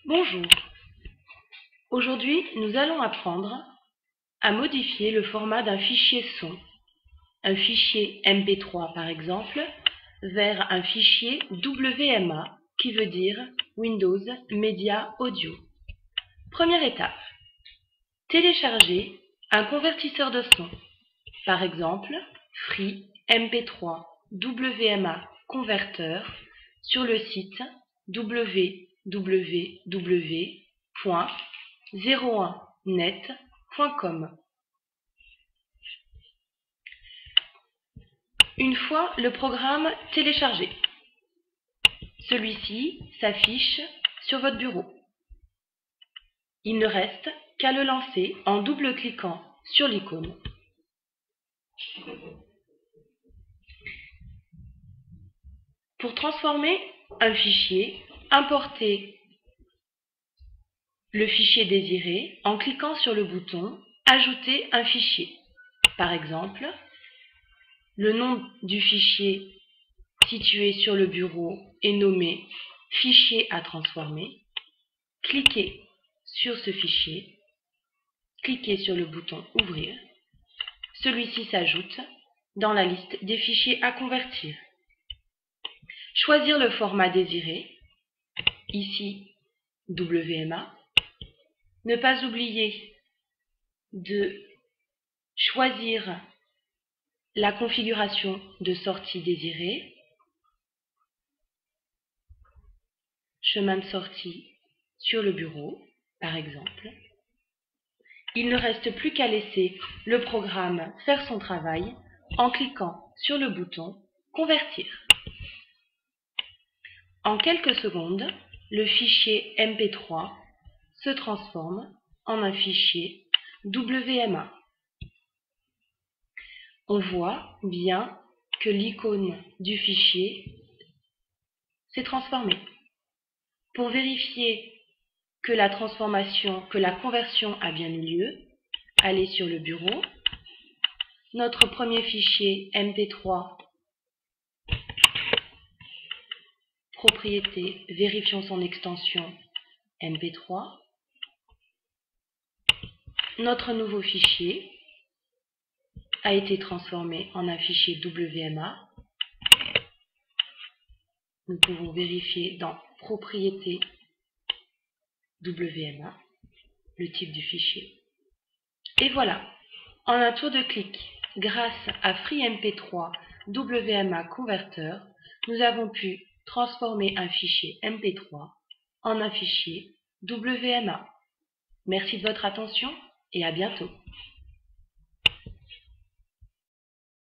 Bonjour. Aujourd'hui, nous allons apprendre à modifier le format d'un fichier son, un fichier MP3 par exemple, vers un fichier WMA qui veut dire Windows Media Audio. Première étape, télécharger un convertisseur de son, par exemple Free MP3 WMA Converter sur le site www.01net.com. Une fois le programme téléchargé, celui-ci s'affiche sur votre bureau. Il ne reste qu'à le lancer en double-cliquant sur l'icône. Pour transformer un fichier, importez le fichier désiré en cliquant sur le bouton « Ajouter un fichier ». Par exemple, le nom du fichier situé sur le bureau est nommé « Fichier à transformer ». Cliquez sur ce fichier, cliquez sur le bouton « Ouvrir ». Celui-ci s'ajoute dans la liste des fichiers à convertir. Choisir le format désiré, ici WMA. Ne pas oublier de choisir la configuration de sortie désirée. Chemin de sortie sur le bureau, par exemple. Il ne reste plus qu'à laisser le programme faire son travail en cliquant sur le bouton « Convertir ». En quelques secondes, le fichier MP3 se transforme en un fichier WMA. On voit bien que l'icône du fichier s'est transformée. Pour vérifier que la conversion a bien eu lieu, allez sur le bureau. Notre premier fichier MP3, propriété, vérifions son extension MP3. Notre nouveau fichier a été transformé en un fichier WMA. Nous pouvons vérifier dans propriété WMA le type du fichier. Et voilà, en un tour de clic, grâce à FreeMP3 WMA Converter, nous avons pu transformer un fichier MP3 en un fichier WMA. Merci de votre attention et à bientôt.